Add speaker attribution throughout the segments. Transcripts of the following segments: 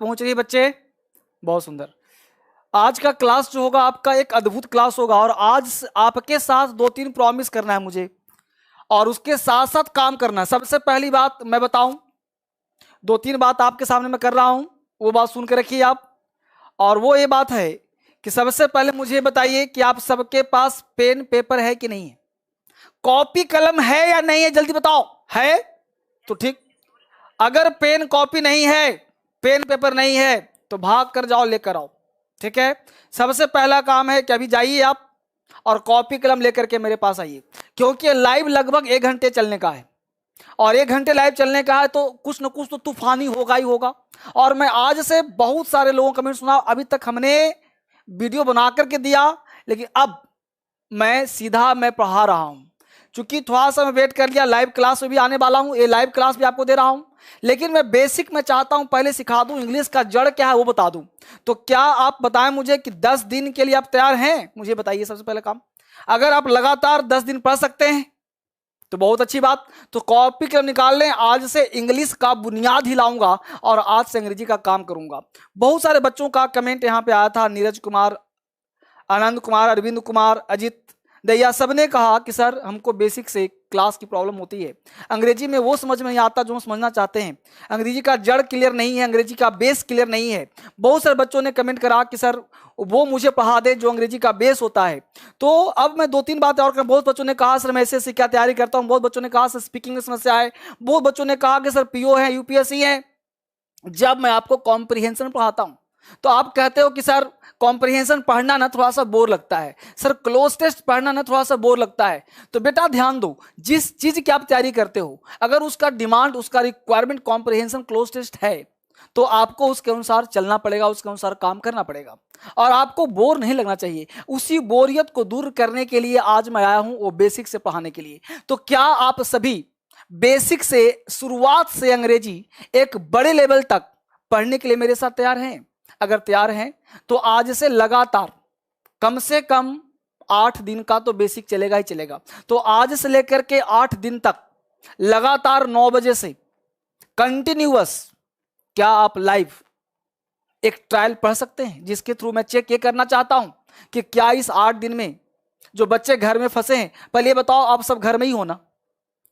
Speaker 1: पहुंच रही है बच्चे? बहुत सुंदर। आज का क्लास जो होगा आपका एक अद्भुत क्लास होगा, और आज आपके साथ 2-3 प्रॉमिस करना है मुझे, और उसके साथ साथ काम करना है। सबसे पहली बात मैं बताऊं, 2-3 बात आपके सामने मैं कर रहा हूं, वो बात सुन के रखिए आप। और वो ये बात है कि सबसे पहले मुझे बताइए कि आप सबके पास पेन पेपर है कि नहीं है? कॉपी कलम है या नहीं है? जल्दी बताओ। है तो ठीक। अगर पेन कॉपी नहीं है, पेन पेपर नहीं है, तो भाग कर जाओ, लेकर आओ। ठीक है? सबसे पहला काम है कि अभी जाइए आप और कॉपी कलम लेकर के मेरे पास आइए, क्योंकि लाइव लगभग 1 घंटे चलने का है, और 1 घंटे लाइव चलने का है तो कुछ न कुछ तो तूफानी होगा ही होगा। और मैं आज से बहुत सारे लोगों का कमेंट सुना, अभी तक हमने वीडियो बना करके दिया, लेकिन अब मैं पढ़ा रहा हूं। चूंकि थोड़ा सा मैं वेट कर लिया, लाइव क्लास में भी आने वाला हूं, ये लाइव क्लास भी आपको दे रहा हूं, लेकिन मैं बेसिक में चाहता हूं पहले सिखा दूं, इंग्लिश का जड़ क्या है वो बता दूं। तो क्या आप बताएं मुझे कि 10 दिन के लिए आप तैयार हैं? मुझे बताइए सबसे पहले काम। अगर आप लगातार 10 दिन पढ़ सकते हैं तो बहुत अच्छी बात। तो कॉपी कलम निकाल लें, आज से इंग्लिश का बुनियाद ही लाऊंगा और आज से अंग्रेजी का काम करूंगा। बहुत सारे बच्चों का कमेंट यहां पे आया था, नीरज कुमार, आनंद कुमार, अरविंद कुमार, अजित दैया, सबने कहा कि सर हमको बेसिक से क्लास की प्रॉब्लम होती है, अंग्रेजी में वो समझ में नहीं आता जो हम समझना चाहते हैं, अंग्रेजी का जड़ क्लियर नहीं है, अंग्रेजी का बेस क्लियर नहीं है। बहुत सारे बच्चों ने कमेंट करा कि सर वो मुझे पढ़ा दे जो अंग्रेजी का बेस होता है। तो अब मैं 2-3 बातें और कर, बहुत बच्चों ने कहा सर मैं एसएससी क्या तैयारी करता हूँ, बहुत बच्चों ने कहा सर स्पीकिंग में समस्या है, बहुत बच्चों ने कहा कि सर पीओ है, यूपीएससी है। जब मैं आपको कॉम्प्रिहेंशन पढ़ाता हूं तो आप कहते हो कि सर कॉम्प्रिहेंशन पढ़ना ना थोड़ा सा बोर लगता है, सर क्लोज टेस्ट पढ़ना ना थोड़ा सा बोर लगता है। तो बेटा ध्यान दो, जिस चीज की आप तैयारी करते हो, अगर उसका डिमांड, उसका रिक्वायरमेंट कॉम्प्रिहेंशन क्लोज टेस्ट है, तो आपको उसके अनुसार चलना पड़ेगा, उसके अनुसार काम करना पड़ेगा, और आपको बोर नहीं लगना चाहिए। उसी बोरियत को दूर करने के लिए आज मैं आया हूं, वो बेसिक से पढ़ाने के लिए। तो क्या आप सभी बेसिक से, शुरुआत से अंग्रेजी एक बड़े लेवल तक पढ़ने के लिए मेरे साथ तैयार हैं? अगर तैयार हैं तो आज से लगातार कम से कम 8 दिन का तो बेसिक चलेगा ही चलेगा। तो आज से लेकर के 8 दिन तक लगातार 9 बजे से कंटिन्यूअस, क्या आप लाइव एक ट्रायल पढ़ सकते हैं, जिसके थ्रू मैं चेक ये करना चाहता हूं कि क्या इस 8 दिन में जो बच्चे घर में फंसे हैं, पहले ये बताओ आप सब घर में ही हो ना?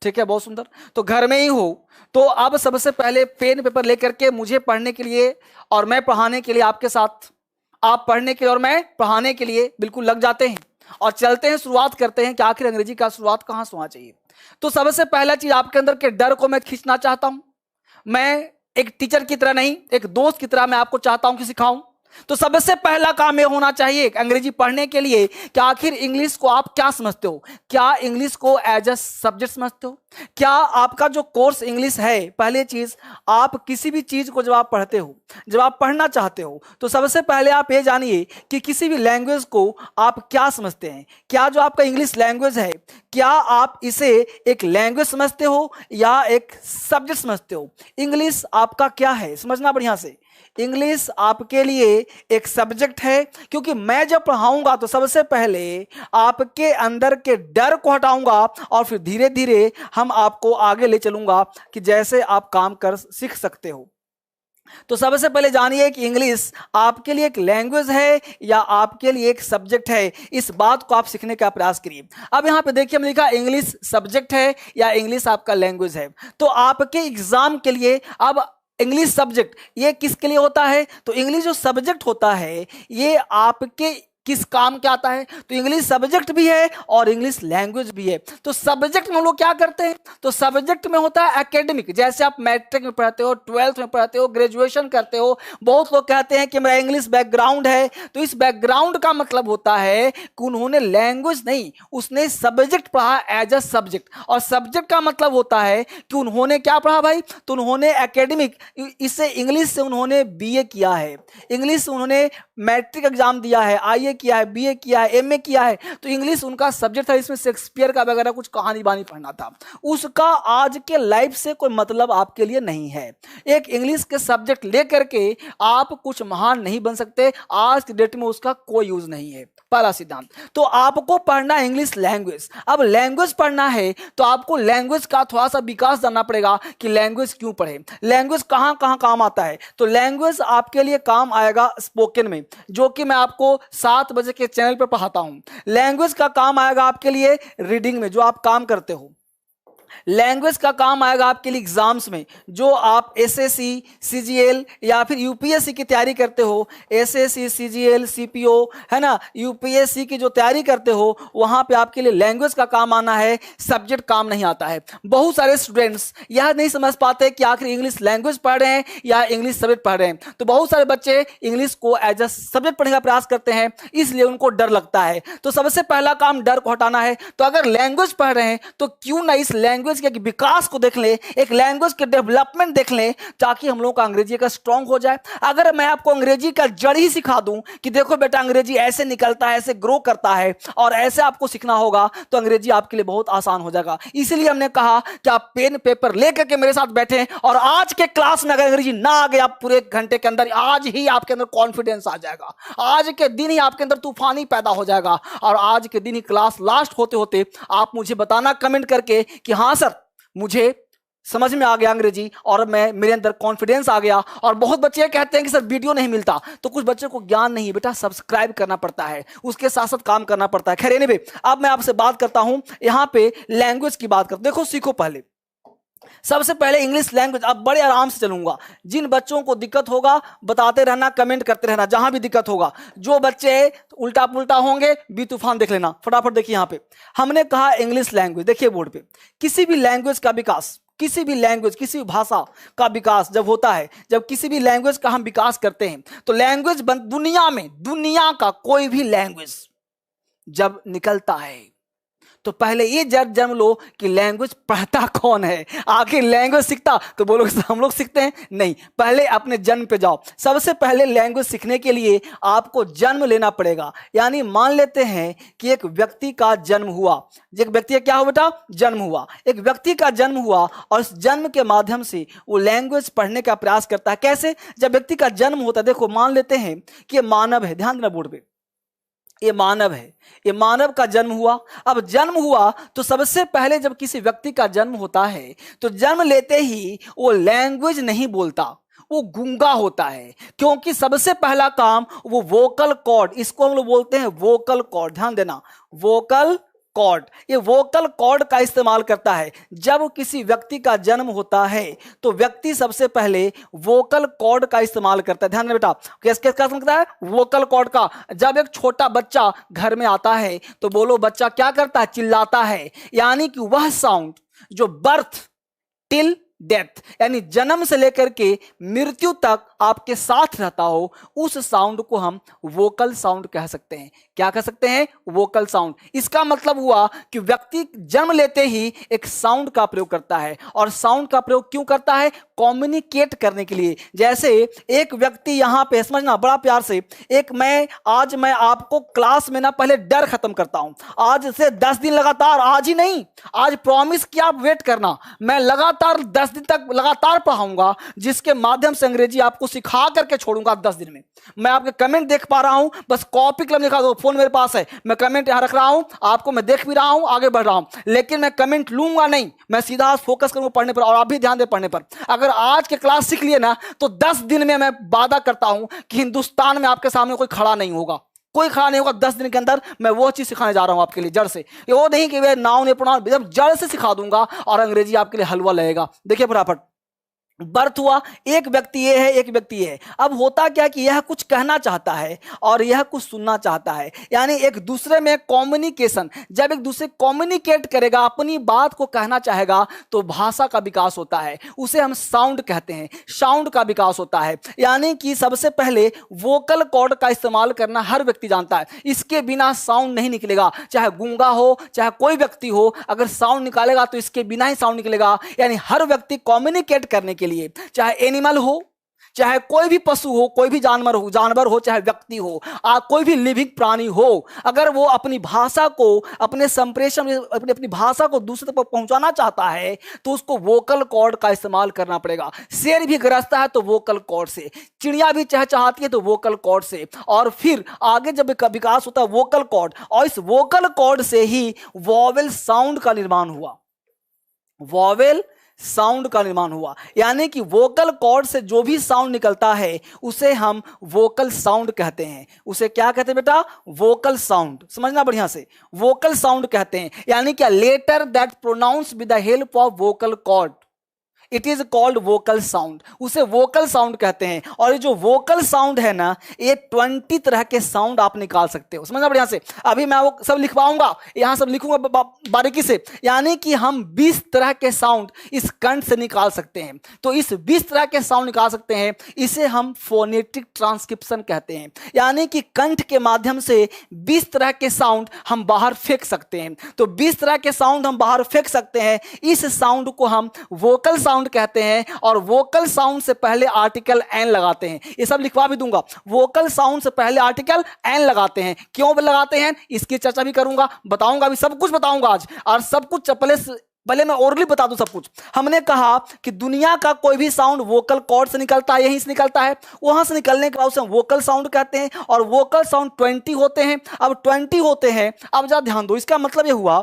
Speaker 1: ठीक है, बहुत सुंदर। तो घर में ही हो तो अब सबसे पहले पेन पेपर लेकर के मुझे पढ़ने के लिए और मैं पढ़ाने के लिए आपके साथ, आप पढ़ने के लिए और मैं पढ़ाने के लिए बिल्कुल लग जाते हैं और चलते हैं, शुरुआत करते हैं कि आखिर अंग्रेजी का शुरुआत कहां से होना चाहिए। तो सबसे पहला चीज आपके अंदर के डर को मैं खींचना चाहता हूं। मैं एक टीचर की तरह नहीं, एक दोस्त की तरह मैं आपको चाहता हूं कि सिखाऊं। तो सबसे पहला काम यह होना चाहिए अंग्रेजी पढ़ने के लिए कि आखिर इंग्लिश को आप क्या समझते हो? क्या इंग्लिश को एज अ सब्जेक्ट समझते हो? क्या आपका जो कोर्स इंग्लिश है, पहली चीज, आप किसी भी चीज को जब आप पढ़ते हो, जब आप पढ़ना चाहते हो, तो सबसे पहले आप ये जानिए कि किसी भी लैंग्वेज को आप क्या समझते हैं। क्या जो आपका इंग्लिश लैंग्वेज है, क्या आप इसे एक लैंग्वेज समझते हो या एक सब्जेक्ट समझते हो? इंग्लिश आपका क्या है, समझना बढ़िया से। इंग्लिश आपके लिए एक सब्जेक्ट है, क्योंकि मैं जब पढ़ाऊंगा तो सबसे पहले आपके अंदर के डर को हटाऊंगा और फिर धीरे धीरे हम आपको आगे ले चलूंगा कि जैसे आप काम कर सीख सकते हो। तो सबसे पहले जानिए कि इंग्लिश आपके लिए एक लैंग्वेज है या आपके लिए एक सब्जेक्ट है। इस बात को आप सीखने का प्रयास करिए। अब यहां पे देखिए, हमने लिखा इंग्लिश सब्जेक्ट है या इंग्लिश आपका लैंग्वेज है। तो आपके एग्जाम के लिए अब इंग्लिश सब्जेक्ट ये किसके लिए होता है? तो इंग्लिश जो सब्जेक्ट होता है ये आपके किस काम के आता है? तो इंग्लिश सब्जेक्ट भी है और इंग्लिश लैंग्वेज भी है। तो सब्जेक्ट में हम लोग क्या करते हैं? तो सब्जेक्ट में होता है एकेडमिक, जैसे आप मैट्रिक में पढ़ते हो, 12th में पढ़ते हो, ग्रेजुएशन करते हो। बहुत लोग कहते हैं कि मेरा इंग्लिश बैकग्राउंड है, तो इस बैकग्राउंड का मतलब होता है कि उन्होंने लैंग्वेज नहीं, उसने सब्जेक्ट पढ़ा एज अ सब्जेक्ट। और सब्जेक्ट का मतलब होता है कि उन्होंने क्या पढ़ा भाई? तो उन्होंने एकेडमिक, इससे इंग्लिश से उन्होंने बीए किया है, इंग्लिश से उन्होंने मैट्रिक एग्जाम दिया है, आईए किया है, बीए किया है, एमए किया है, तो इंग्लिश उनका सब्जेक्ट था, इसमें शेक्सपियर का वगैरह कुछ कहानी बानी पढ़ना था, उसका आज के लाइफ से कोई मतलब आपके लिए नहीं है। एक इंग्लिश के सब्जेक्ट लेकर के आप कुछ महान नहीं बन सकते, आज की डेट में उसका कोई यूज नहीं है, पहला सिद्धांत। तो आपको पढ़ना है इंग्लिश लैंग्वेज। अब लैंग्वेज पढ़ना है तो आपको लैंग्वेज का थोड़ा सा विकास जानना पड़ेगा कि लैंग्वेज क्यों पढ़े, लैंग्वेज कहां कहां काम आता है। तो लैंग्वेज आपके लिए काम आएगा स्पोकन में, जो कि मैं आपको 7 बजे के चैनल पर पढ़ाता हूं। लैंग्वेज का काम आएगा आपके लिए रीडिंग में, जो आप काम करते हो। लैंग्वेज का काम आएगा आपके लिए एग्जाम्स में, जो आप एसएससी, सीजीएल या फिर यूपीएससी की तैयारी करते हो, एसएससी, सीजीएल, सीपीओ, है ना, यूपीएससी की जो तैयारी करते हो, वहां पे आपके लिए लैंग्वेज का काम आना है, सब्जेक्ट काम नहीं आता है। बहुत सारे स्टूडेंट्स यह नहीं समझ पाते कि आखिर इंग्लिश लैंग्वेज पढ़ रहे हैं या इंग्लिश सब्जेक्ट पढ़ रहे हैं। तो बहुत सारे बच्चे इंग्लिश को एज अ सब्जेक्ट पढ़ने का प्रयास करते हैं, इसलिए उनको डर लगता है। तो सबसे पहला काम डर को हटाना है। तो अगर लैंग्वेज पढ़ रहे हैं तो क्यों ना इस लैंग्वेज के विकास को देख ले, एक लैंग्वेज के डेवलपमेंट देख ले, ताकि हम लोग का अंग्रेजी का स्ट्रांग हो जाए। अगर मैं आपको अंग्रेजी का जड़ ही सिखा दूं कि देखो बेटा अंग्रेजी ऐसे निकलता है, ऐसे ग्रो करता है और ऐसे आपको सीखना होगा, तो अंग्रेजी आपके लिए बहुत आसान हो जाएगा। इसलिए हमने कहा कि आप पेन पेपर लेकर के मेरे साथ बैठे और आज के क्लास में अगर अंग्रेजी ना आ गया पूरे 1 घंटे के अंदर, आज ही आपके अंदर कॉन्फिडेंस आ जाएगा, आज के दिन ही आपके अंदर तूफानी पैदा हो जाएगा और आज के दिन ही क्लास लास्ट होते होते आप मुझे बताना कमेंट करके कि हाँ सर मुझे समझ में आ गया अंग्रेजी और मेरे अंदर कॉन्फिडेंस आ गया। और बहुत बच्चे कहते हैं कि सर वीडियो नहीं मिलता, तो कुछ बच्चों को ज्ञान नहीं, बेटा सब्सक्राइब करना पड़ता है, उसके साथ साथ काम करना पड़ता है। खैर एनीवे, अब मैं आपसे बात करता हूं यहां पे लैंग्वेज की बात करता हूं। देखो सीखो, पहले सबसे पहले इंग्लिश लैंग्वेज। अब बड़े आराम से चलूंगा, जिन बच्चों को दिक्कत होगा बताते रहना, कमेंट करते रहना जहां भी दिक्कत होगा। जो बच्चे उल्टा पुल्टा होंगे बी तूफान देख लेना। फटाफट देखिए, यहां पे हमने कहा इंग्लिश लैंग्वेज। देखिए बोर्ड पे, किसी भी लैंग्वेज का विकास, किसी भी लैंग्वेज, किसी भी भाषा का विकास जब होता है, जब किसी भी लैंग्वेज का हम विकास करते हैं, तो लैंग्वेज दुनिया में, दुनिया का कोई भी लैंग्वेज जब निकलता है तो पहले ये जन्म लो कि लैंग्वेज पढ़ता कौन है। आखिर लैंग्वेज सीखता तो बोलो हम लोग सीखते हैं, नहीं, पहले अपने जन्म पे जाओ। सबसे पहले लैंग्वेज सीखने के लिए आपको जन्म लेना पड़ेगा। यानी मान लेते हैं कि एक व्यक्ति का जन्म हुआ, एक व्यक्ति का क्या हुआ बेटा, जन्म हुआ, एक व्यक्ति का जन्म हुआ और उस जन्म के माध्यम से वो लैंग्वेज पढ़ने का प्रयास करता है। कैसे? जब व्यक्ति का जन्म होता है, देखो मान लेते हैं कि ये मानव है, ध्यान देना बोर्ड पे, ये मानव है, ये मानव का जन्म हुआ। अब जन्म हुआ तो सबसे पहले जब किसी व्यक्ति का जन्म होता है तो जन्म लेते ही वो लैंग्वेज नहीं बोलता, वो गूंगा होता है। क्योंकि सबसे पहला काम वो वोकल कॉर्ड, इसको हम लोग बोलते हैं वोकल कॉर्ड, ध्यान देना, वोकल कॉर्ड, ये वोकल कॉर्ड का इस्तेमाल करता है। जब किसी व्यक्ति का जन्म होता है तो व्यक्ति सबसे पहले वोकल कॉर्ड का इस्तेमाल करता है। ध्यान देना बेटा, किसका करता है, वोकल कॉर्ड का। जब एक छोटा बच्चा घर में आता है तो बोलो बच्चा क्या करता है, चिल्लाता है। यानी कि वह साउंड जो बर्थ टिल डेथ, यानी जन्म से लेकर के मृत्यु तक आपके साथ रहता हो, उस साउंड को हम वोकल साउंड कह सकते हैं। क्या कह सकते हैं, वोकल साउंड। इसका मतलब हुआ कि व्यक्ति जन्म लेते ही एक साउंड का प्रयोग करता है। और साउंड का प्रयोग क्यों करता है, कम्युनिकेट करने के लिए। जैसे एक व्यक्ति यहां पे, समझना बड़ा प्यार से, एक आज मैं आपको क्लास में ना पहले डर खत्म करता हूं। आज से 10 दिन लगातार, आज ही नहीं, आज प्रॉमिस किया, आप वेट करना, मैं लगातार 10 दिन तक लगातार पढ़ाऊंगा, जिसके माध्यम से अंग्रेजी आपको सिखा करके छोड़ूंगा 10 दिन में। मैं आपके कमेंट देख पा रहा हूं, बस कॉपी कलम लिखा दो, फोन मेरे पास है, मैं कमेंट यहां रख रहा हूं, आपको मैं देख भी रहा हूं, आगे बढ़ रहा हूं, लेकिन मैं कमेंट लूंगा नहीं, मैं सीधा फोकस करूंगा पढ़ने पर। और आप भी ध्यान दे पढ़ने पर। अगर आज के क्लास सीख लिए ना तो 10 दिन में मैं वादा करता हूं कि हिंदुस्तान में आपके सामने कोई खड़ा नहीं होगा, कोई खड़ा नहीं होगा। 10 दिन के अंदर मैं वो चीज सिखाने जा रहा हूं आपके लिए, जड़ से। ये वो नहीं कि मैं नाव नहीं पढ़ा, जब जड़ से सिखा दूंगा और अंग्रेजी आपके लिए हलवा लगेगा। देखिए फटाफट, बर्थ हुआ, एक व्यक्ति ये है, एक व्यक्ति ये है। अब होता क्या कि यह कुछ कहना चाहता है और यह कुछ सुनना चाहता है, यानी एक दूसरे में कम्युनिकेशन। जब एक दूसरे कम्युनिकेट करेगा, अपनी बात को कहना चाहेगा, तो भाषा का विकास होता है, उसे हम साउंड कहते हैं, साउंड का विकास होता है। यानी कि सबसे पहले वोकल कॉर्ड का इस्तेमाल करना हर व्यक्ति जानता है, इसके बिना साउंड नहीं निकलेगा। चाहे गूंगा हो, चाहे कोई व्यक्ति हो, अगर साउंड निकालेगा तो इसके बिना ही साउंड निकलेगा। यानी हर व्यक्ति कम्युनिकेट करने के लिए, चाहे एनिमल हो, चाहे कोई भी पशु हो, कोई भी जानवर हो चाहे व्यक्ति हो, कोई भी लिविंग प्राणी हो, अगर वो अपनी भाषा को, अपने संप्रेषण, अपनी भाषा को दूसरे तक पहुंचाना चाहता है तो उसको वोकल कॉर्ड का इस्तेमाल करना पड़ेगा। शेर भी गरजता है तो वोकल कॉर्ड से, चिड़िया भी चहचहाती है तो वोकल कॉर्ड से, और फिर आगे जब विकास होता है वोकल कॉर्ड, और इस वोकल कॉर्ड से ही वॉवेल साउंड का निर्माण हुआ। वॉवेल साउंड का निर्माण हुआ, यानी कि वोकल कॉर्ड से जो भी साउंड निकलता है उसे हम वोकल साउंड कहते हैं। उसे क्या कहते हैं बेटा? Vocal sound. समझना बढ़िया से, वोकल साउंड कहते हैं, यानी क्या? Letter that pronounce with the help of vocal cord, it is called vocal sound. उसे वोकल साउंड कहते हैं। और ये जो वोकल साउंड है ना, ये 20 तरह के साउंड आप निकाल सकते हो। समझना बढ़िया से, अभी मैं वो सब लिखवाऊंगा, यहां सब लिखूंगा बारीकी से, यानी कि हम 20 तरह के साउंड इस कंठ से निकाल सकते हैं। तो इस 20 तरह के साउंड निकाल सकते हैं, इसे हम फोनेटिक ट्रांसक्रिप्शन कहते हैं, यानी कि कंठ के माध्यम से 20 तरह के साउंड हम बाहर फेंक सकते हैं। तो 20 तरह के साउंड हम बाहर फेंक सकते हैं, इस साउंड को हम वोकल साउंड कहते हैं। और वोकल साउंड से पहले आर्टिकल एन लगाते हैं, ये सब लिखवा भी दूंगा। वोकल साउंड से पहले आर्टिकल एन लगाते हैं, क्यों लगाते हैं इसकी चर्चा भी करूंगा, बताऊंगा, भी सब कुछ बताऊंगा आज। और सब कुछ पहले मैं ओरली बता दूं सब कुछ। हमने कहा कि दुनिया का कोई भी साउंड वोकल कॉर्ड से निकलता है, यहीं से निकलता है, वहां से निकलने के बाद उसे वोकल साउंड कहते हैं। और वोकल साउंड 20 होते हैं। अब 20 होते हैं, अब जरा ध्यान दो, इसका मतलब यह हुआ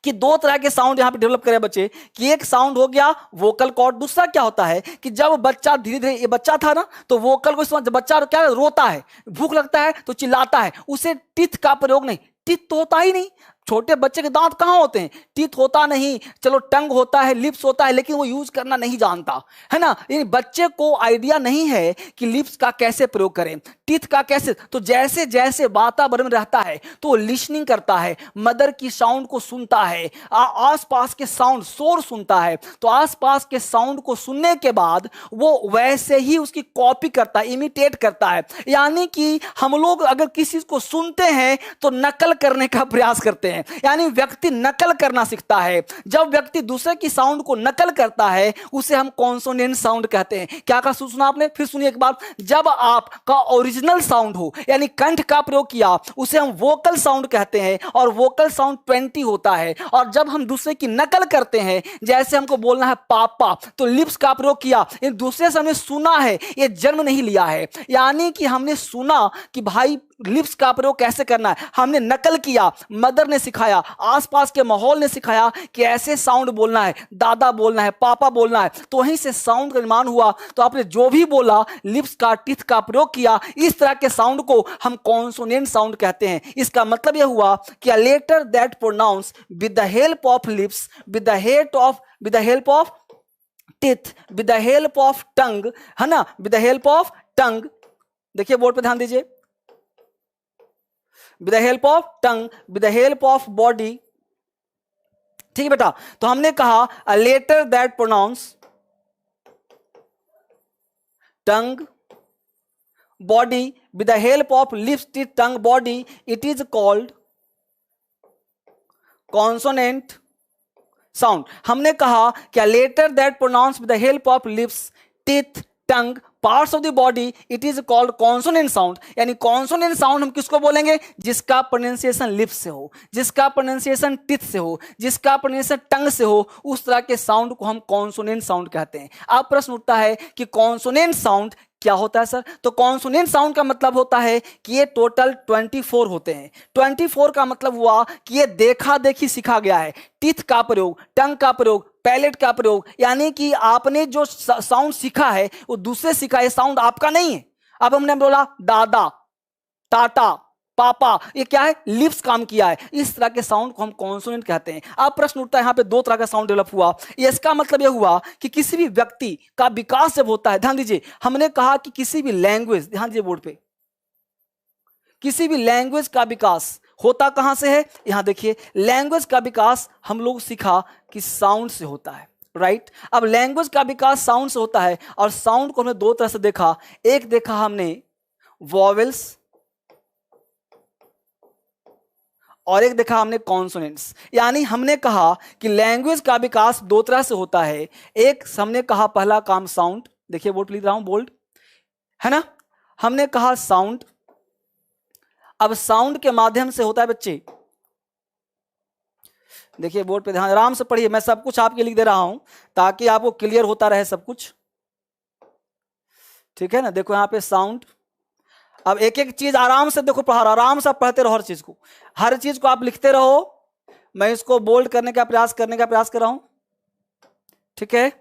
Speaker 1: कि दो तरह के साउंड यहां पे डेवलप करें बच्चे, कि एक साउंड हो गया वोकल कॉर्ड। दूसरा क्या होता है कि जब बच्चा धीरे धीरे, ये बच्चा था ना, तो वोकल को जब बच्चा क्या रोता है, भूख लगता है तो चिल्लाता है, उसे टीथ का प्रयोग नहीं, टीथ तो होता ही नहीं, छोटे बच्चे के दांत कहां होते हैं, टीथ होता नहीं, चलो टंग होता है, लिप्स होता है, लेकिन वो यूज करना नहीं जानता है ना। बच्चे को आइडिया नहीं है कि लिप्स का कैसे प्रयोग करें, टीथ का कैसे। तो जैसे जैसे वातावरण में रहता है तो वो लिसनिंग करता है, मदर की साउंड को सुनता है, आसपास के साउंड, शोर सुनता है, तो आसपास के साउंड को सुनने के बाद वो वैसे ही उसकी कॉपी करता है, इमिटेट करता है। यानी कि हम लोग अगर किसी को सुनते हैं तो नकल करने का प्रयास करते हैं, यानी व्यक्ति नकल करना सीखता है। जब व्यक्ति दूसरे की साउंड को नकल करता है उसे हम कॉन्सोनेंट साउंड कहते हैं। क्या कहा सुना आपने? फिर सुनिए एक बार, जब आपका ओरिजिनल साउंड हो, यानी कंठ का प्रयोग किया, उसे हम वोकल साउंड कहते हैं। और वोकल साउंड 20 होता है। और जब हम दूसरे की नकल करते हैं, जैसे हमको बोलना है पापा, तो लिप्स का प्रयोग किया, इन दूसरे से हमने सुना है, ये जन्म नहीं लिया है, यानी कि हमने सुना कि भाई लिप्स का प्रयोग कैसे करना है, हमने नकल किया, मदर ने सिखाया, आसपास के माहौल ने सिखाया कि ऐसे साउंड बोलना है, दादा बोलना है, पापा बोलना है, तो वहीं से साउंड का निर्माण हुआ। तो आपने जो भी बोला, लिप्स का, टीथ का प्रयोग किया, इस तरह के साउंड को हम कॉन्सोनेंट साउंड कहते हैं। इसका मतलब यह हुआ कि a letter that pronounce with the help of lips, with the help of teeth, with the help of tongue, है ना, with the help of tongue, देखिए बोर्ड पे ध्यान दीजिए, with the help of tongue, with the help of body। ठीक है बेटा, तो हमने कहा a letter that pronounce tongue, body, with the help of lips, teeth, tongue, body, it is called consonant sound। हमने कहा कि a letter that pronounce with the help of lips, teeth, tongue, parts of the body, it is called consonant sound. यानी consonant sound हम किसको बोलेंगे? जिसका pronunciation lips से हो, जिसका प्रोनाउंसिएशन टिथ से हो, जिसका प्रोनाउंसिएशन टंग से हो, उस तरह के साउंड को हम कॉन्सोनेंट साउंड कहते हैं। अब प्रश्न उठता है कि कॉन्सोनेंट साउंड क्या होता है सर? तो कॉन्सोनेंट साउंड का मतलब होता है कि ये टोटल 24 होते हैं। 24 का मतलब हुआ कि ये देखा देखी सीखा गया है, टीथ का प्रयोग, टंग का प्रयोग, पैलेट का प्रयोग, यानी कि आपने जो साउंड सीखा है वो दूसरे सीखा है, साउंड आपका नहीं है। अब हमने बोला दादा, टाटा, पापा, ये क्या है? लिप्स काम किया है। इस तरह के साउंड को हम कॉन्सोनेंट कहते हैं। अब प्रश्न उठता है यहाँ पे दो तरह का साउंड डेवलप हुआ, इसका मतलब यह हुआ कि किसी भी व्यक्ति का विकास जब होता है, ध्यान दीजिए, हमने कहा कि किसी भी लैंग्वेज, ध्यान दीजिए बोर्ड पे, किसी भी लैंग्वेज का विकास होता कहां से है? यहां देखिए, लैंग्वेज का विकास हम लोग सीखा कि साउंड से होता है, राइट। अब लैंग्वेज का विकास साउंड से होता है, और साउंड को हमने दो तरह से देखा। एक देखा हमने वॉवेल्स, और एक देखा हमने कॉन्सोनेंट्स। यानी हमने कहा कि लैंग्वेज का विकास दो तरह से होता है। एक हमने कहा पहला काम साउंड, देखिए बोर्ड पे लिख रहा हूं बोल्ड, है ना। हमने कहा साउंड, अब साउंड के माध्यम से होता है बच्चे, देखिए बोर्ड पे ध्यान आराम से पढ़िए, मैं सब कुछ आपके लिख दे रहा हूं ताकि आपको क्लियर होता रहे सब कुछ, ठीक है ना। देखो यहां पे साउंड, अब एक एक चीज आराम से देखो, पढ़ा आराम से आप पढ़ते रहो, हर चीज को आप लिखते रहो। मैं इसको बोल्ड करने का प्रयास कर रहा हूं, ठीक है।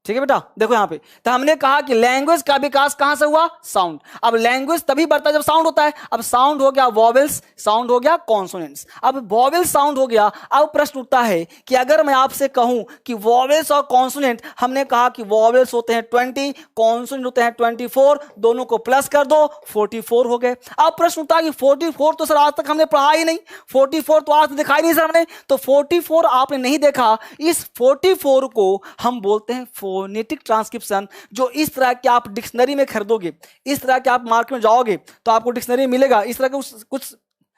Speaker 1: ठीक है बेटा, देखो यहां पे तो हमने कहा कि लैंग्वेज का विकास कहां से हुआ, साउंड। अब लैंग्वेज तभी बढ़ता है जब साउंड होता है। अब साउंड हो गया वॉवेल्स, साउंड हो गया कॉन्सोनेंट्स। अब वॉवेल साउंड हो गया, अब प्रश्न उठता है कि अगर मैं आपसे कहूं कि वॉवेल्स और कॉन्सोनेंट, हमने कहा कि वॉवेल्स होते हैं 20, कॉन्सोनेंट होते हैं 24, दोनों को प्लस कर दो 44 हो गए। अब प्रश्न उठता है कि 44 तो सर आज तक हमने पढ़ा ही नहीं, 44 तो आज दिखाई नहीं सर हमने, तो 44 आपने नहीं देखा, इस 44 को हम बोलते हैं फोनेटिक ट्रांसक्रिप्शन। जो इस तरह के आप डिक्शनरी में खरीदोगे, इस तरह के आप मार्केट में जाओगे तो आपको डिक्शनरी मिलेगा, इस तरह के कुछ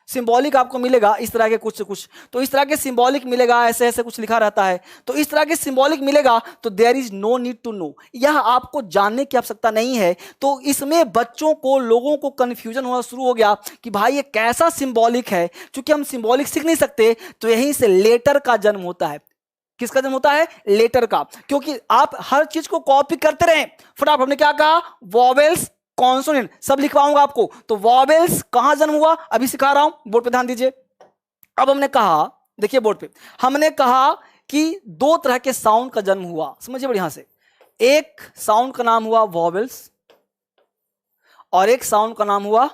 Speaker 1: सिंबॉलिक आपको मिलेगा, इस तरह के कुछ तो इस तरह के सिंबॉलिक मिलेगा, ऐसे ऐसे कुछ लिखा रहता है, तो इस तरह के सिंबॉलिक मिलेगा, तो there is no need to know, यह आपको जानने की आवश्यकता नहीं है। तो इसमें बच्चों को, लोगों को कंफ्यूजन होना शुरू हो गया कि भाई ये कैसा सिंबॉलिक है। चूंकि हम सिंबॉलिक सीख नहीं सकते, तो यहीं से लेटर का जन्म होता है। किसका जन्म होता है, लेटर का। क्योंकि आप हर चीज को कॉपी करते रहे, फटाफट हमने क्या कहा, वॉवेल्स कॉन्सोनेंट सब लिखवाऊंगा आपको। तो वॉवेल्स कहां जन्म हुआ, अभी सिखा रहा हूं, बोर्ड पे ध्यान दीजिए। अब हमने कहा, देखिए बोर्ड पे, हमने कहा कि दो तरह के साउंड का जन्म हुआ, समझिए बढ़िया से। एक साउंड का नाम हुआ वॉवेल्स और एक साउंड का नाम हुआ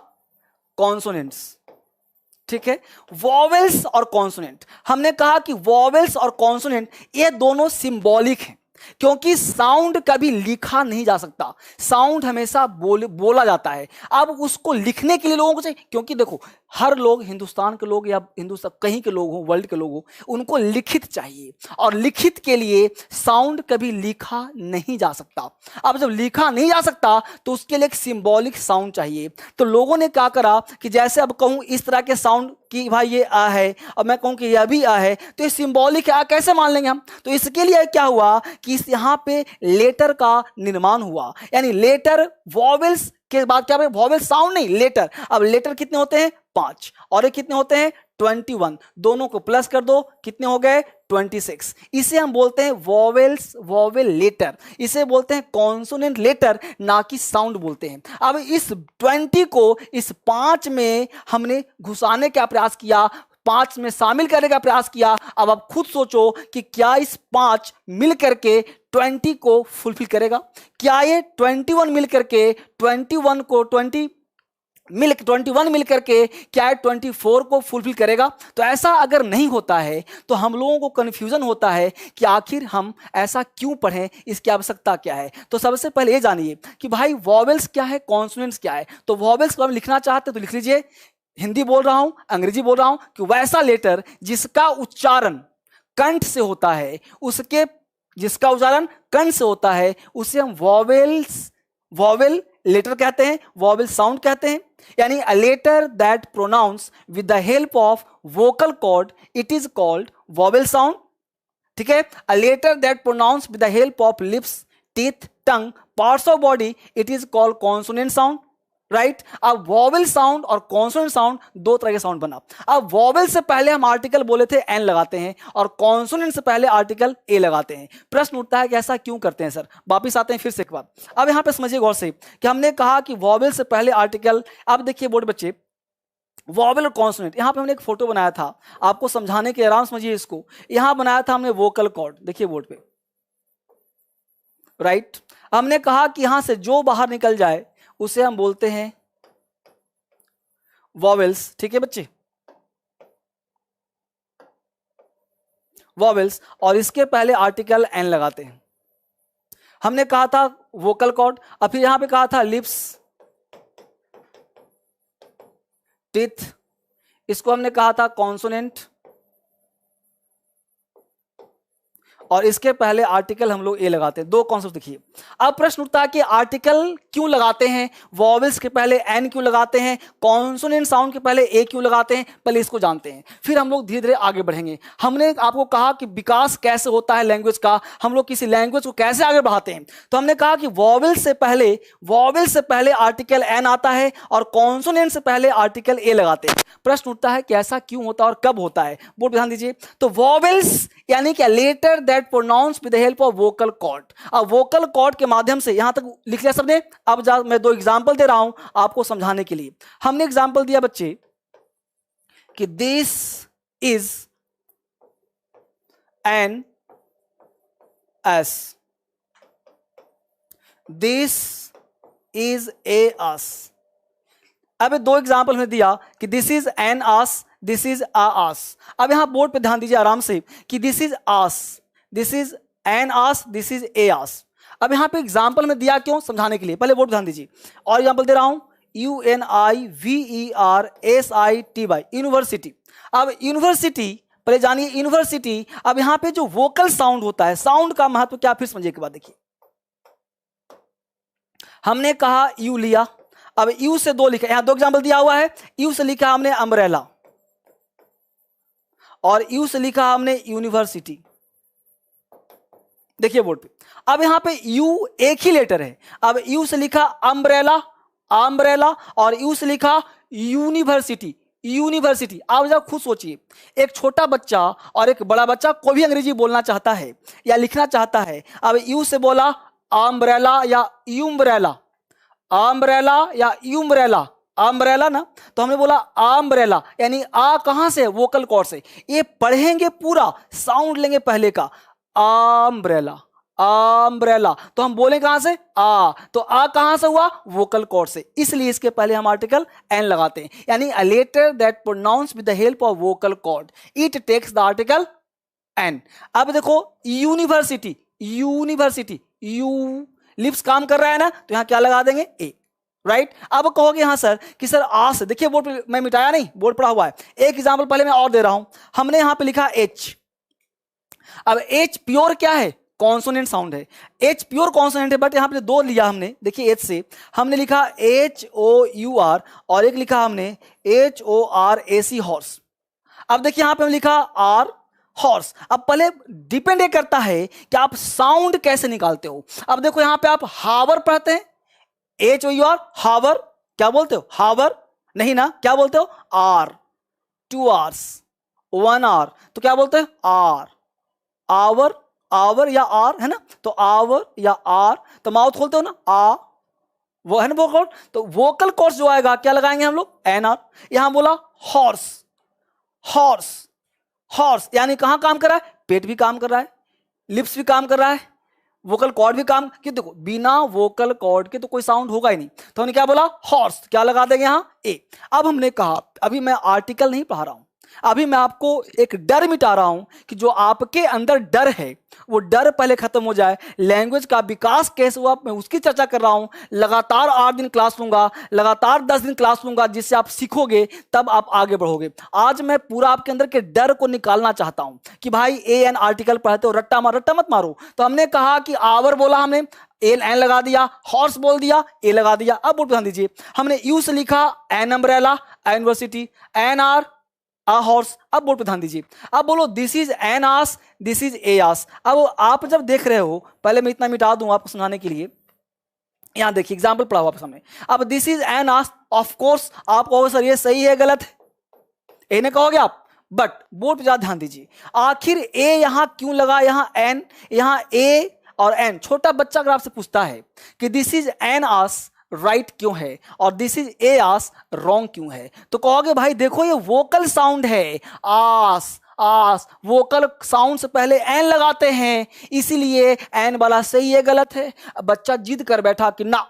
Speaker 1: कॉन्सोनेंट्स, ठीक है। वॉवेल्स और कॉन्सोनेंट, हमने कहा कि वॉवेल्स और कॉन्सोनेंट ये दोनों सिंबॉलिक हैं, क्योंकि साउंड कभी लिखा नहीं जा सकता, साउंड हमेशा बोला जाता है। अब उसको लिखने के लिए लोगों को चाहिए, क्योंकि देखो हर लोग, हिंदुस्तान के लोग या हिंदुस्तान कहीं के लोग हो, वर्ल्ड के लोग हो, उनको लिखित चाहिए, और लिखित के लिए साउंड कभी लिखा नहीं जा सकता। अब जब लिखा नहीं जा सकता तो उसके लिए एक सिंबॉलिक साउंड चाहिए। तो लोगों ने क्या करा कि जैसे अब कहूं इस तरह के साउंड कि भाई ये आ है, और मैं कहूं कि यह भी आ है, तो ये सिंबॉलिक है, कैसे मान लेंगे हम। तो इसके लिए क्या हुआ कि इस यहां पे लेटर का निर्माण हुआ, यानी लेटर, वॉवेल्स के बाद क्या, वॉवेल साउंड नहीं, लेटर। अब लेटर कितने होते हैं, 5, और ये कितने होते हैं, 21, दोनों को प्लस कर दो, कितने हो गए, 26। इसे हम बोलते हैं वॉवेल्स, वॉवेल लेटर, इसे बोलते हैं कॉन्सोनेंट लेटर, ना कि साउंड बोलते हैं। अब इस 20 को इस 5 में हमने घुसाने का प्रयास किया, 5 में शामिल करने का प्रयास किया। अब आप खुद सोचो कि क्या इस 5 मिल करके 20 को फुलफिल करेगा, क्या ये 21 मिल करके 21 को 21 मिल करके क्या 24 को फुलफिल करेगा। तो ऐसा अगर नहीं होता है तो हम लोगों को कंफ्यूजन होता है कि आखिर हम ऐसा क्यों पढ़ें, इसकी आवश्यकता क्या है। तो सबसे पहले ये जानिए कि भाई वॉवेल्स क्या है, कॉन्सोनेंट्स क्या है। तो वॉवेल्स को हम लिखना चाहते हैं तो लिख लीजिए, हिंदी बोल रहा हूं, अंग्रेजी बोल रहा हूं, कि वैसा लेटर जिसका उच्चारण कंठ से होता है, उसके जिसका उच्चारण कंठ से होता है उसे हम वॉवेल लेटर कहते हैं, वॉवेल साउंड कहते हैं। यानी a letter that pronounce with the help of vocal cord, it is called vowel sound, ठीक है। A letter that pronounce with the help of lips, teeth, tongue, parts of body, it is called consonant sound, right. अब vowel sound और consonant sound दो तरह के sound बना। अब vowel से पहले हम आर्टिकल बोले थे एन लगाते हैं, और कॉन्सोनेंट से पहले आर्टिकल ए लगाते हैं। प्रश्न उठता है कि ऐसा क्यों करते हैं सर। वापिस आते हैं फिर से एक बार। अब यहां पे समझिए गौर से कि हमने कहा कि वॉवेल से पहले आर्टिकल, अब देखिए बोर्ड बच्चे, वॉवेल और कॉन्सोनेंट, यहां पे हमने एक फोटो बनाया था आपको समझाने के, आराम समझिए इसको। यहां बनाया था हमने वोकल कॉर्ड, देखिए बोर्ड पे, राइट। हमने कहा कि यहां से जो बाहर निकल जाए उसे हम बोलते हैं वॉवेल्स, ठीक है बच्चे, वॉवेल्स, और इसके पहले आर्टिकल एन लगाते हैं। हमने कहा था वोकल कॉर्ड, और फिर यहां पे कहा था लिप्स, टीथ, इसको हमने कहा था कॉन्सोनेंट, और इसके पहले आर्टिकल हम लोग ए लगाते हैं। दो कॉन्सेप्ट देखिए। अब प्रश्न उठता है कि आर्टिकल क्यों लगाते हैं, वॉवेल्स के पहले एन क्यों लगाते हैं, कॉन्सोनेंट साउंड के पहले ए क्यों लगाते हैं, पहले इसको जानते हैं, फिर हम लोग धीरे धीरे आगे बढ़ेंगे। हमने आपको कहा कि विकास कैसे होता है लैंग्वेज का, हम लोग किसी लैंग्वेज को कैसे आगे बढ़ाते हैं। तो हमने कहा कि वॉवेल से पहले आर्टिकल एन आता है और कॉन्सोनेंट से पहले आर्टिकल ए लगाते हैं। प्रश्न उठता है कि ऐसा क्यों होता है और कब होता है, बोर्ड ध्यान दीजिए। तो वॉवेल्स यानी क्या, letter that pronounce with the help of vocal cord. अब वोकल कॉर्ड के माध्यम से, यहां तक लिख लिया सबने। अब मैं दो एग्जांपल दे रहा हूं आपको समझाने के लिए। हमने एग्जांपल दिया बच्चे कि this is an S, this is a ass. अब दो एग्जांपल में दिया कि this is an ass, this is ass. अब यहां बोर्ड पे ध्यान दीजिए आराम से कि this is ass, this is an ass, this is a ass. अब यहां पे एग्जांपल में दिया क्यों, समझाने के लिए। पहले बोर्ड ध्यान दीजिए और एग्जांपल दे रहा हूं, UNIVERSITY, यूनिवर्सिटी। अब यूनिवर्सिटी, पहले जानिए यूनिवर्सिटी। अब यहां पे जो वोकल साउंड होता है, साउंड का महत्व क्या, फिर समझिए के बाद देखिए। हमने कहा यू लिया, अब यू से दो लिखा, यहां दो एग्जांपल दिया हुआ है। यू से लिखा हमने अम्ब्रेला और यू से लिखा हमने यूनिवर्सिटी। देखिए बोर्ड पे, अब यहां पे यू एक ही लेटर है। अब यू से लिखा अम्ब्रेला, अम्ब्रेला, और यू से लिखा यूनिवर्सिटी, यूनिवर्सिटी। आप जरा खुद सोचिए, एक छोटा बच्चा और एक बड़ा बच्चा कोई भी अंग्रेजी बोलना चाहता है या लिखना चाहता है। अब यू से बोला अम्ब्रेला या यूम्ब्रेला, अम्ब्रेला या यूम्ब्रेला, अम्ब्रेला ना, तो हमने बोला अम्ब्रेला, यानी आ कहां से, वोकल कॉर्ड से। ये पढ़ेंगे पूरा, साउंड लेंगे पहले का, अम्ब्रेला, अम्ब्रेला, तो हम बोले कहां से, आ, तो आ कहां से हुआ, वोकल कॉर्ड से। इसलिए इसके पहले हम आर्टिकल एन लगाते हैं, यानी a letter that pronounce with the help of vocal cord, it takes the article an. अब देखो यूनिवर्सिटी, यूनिवर्सिटी, यू लिप्स काम कर रहा है ना, तो यहां क्या लगा देंगे, ए, राइट। अब कहोगे यहां सर कि सर आस, देखिए बोर्ड पे मैं मिटाया नहीं, बोर्ड पड़ा हुआ है। एक एग्जांपल पहले मैं और दे रहा हूं। हमने यहां पे लिखा एच। अब एच प्योर क्या है, कॉन्सोनेंट साउंड है। एच प्योर कॉन्सोनेंट है, बट यहां पे दो लिया हमने, देखिए एच से हमने लिखा HOUR और एक लिखा हमने HORAC, हॉर्स। अब देखिए यहां पे हम लिखा आर, हॉर्स। अब पहले डिपेंड ये करता है कि आप साउंड कैसे निकालते हो। अब देखो यहां पे आप हावर पढ़ते हैं, HOUR, हावर, क्या बोलते हो, हावर नहीं ना, क्या बोलते हो, आर, 2 hours, 1 hour, तो क्या बोलते हैं, आर, आवर, आवर या आर, है ना, तो आवर या आर, तो माउथ खोलते हो ना, आ, वो है ना वोकल। तो वोकल कॉर्ड्स जो आएगा क्या लगाएंगे हम लोग, NR। यहां बोला हॉर्स, हॉर्स, हॉर्स, यानी कहां काम कर रहा है, पेट भी काम कर रहा है, लिप्स भी काम कर रहा है, वोकल कॉर्ड भी काम, कि देखो बिना वोकल कॉर्ड के तो कोई साउंड होगा ही नहीं। तो हमने क्या बोला, हॉर्स, क्या लगा देंगे यहां, ए। अब हमने कहा, अभी मैं आर्टिकल नहीं पढ़ा रहा हूं, अभी मैं आपको एक डर मिटा रहा हूं कि जो आपके अंदर डर है वो डर पहले खत्म हो जाए। लैंग्वेज का विकास कैसे हुआ मैं उसकी चर्चा कर रहा हूं। लगातार 8 दिन क्लास लूंगा, लगातार 10 दिन क्लास लूंगा, जिससे आप सीखोगे, तब आप आगे बढ़ोगे। आज मैं पूरा आपके अंदर के डर को निकालना चाहता हूं कि भाई AN आर्टिकल पढ़ते हो, रट्टा मत मारो। तो हमने कहा कि आवर बोला, हमने एन लगा दिया, हॉर्स बोल दिया, ए लगा दिया। अब ध्यान दीजिए, हमने यू से लिखा an umbrella, university, NR, a horse. अब बोर्ड पे ध्यान दीजिए, अब बोलो this is an ass, this is a ass. अब आप जब देख रहे हो, पहले मैं इतना मिटा दूं आपको समझाने के लिए। यहां देखिए एग्जांपल पढ़ा हुआ आपके सामने। अब this is an ass, of course आप कहोगे सर ये सही है गलत है, ए ने कहोगे आप, बट बोर्ड पे ज्यादा ध्यान दीजिए, आखिर ए यहां क्यों लगा, यहां एन, यहां ए और एन। छोटा बच्चा अगर आपसे पूछता है कि this is an ass right क्यों है और this is a ass wrong क्यों है, तो कहोगे भाई देखो ये वोकल साउंड है, आस, आस, वोकल साउंड से पहले एन लगाते हैं, इसीलिए एन वाला सही है गलत है। बच्चा जिद कर बैठा कि ना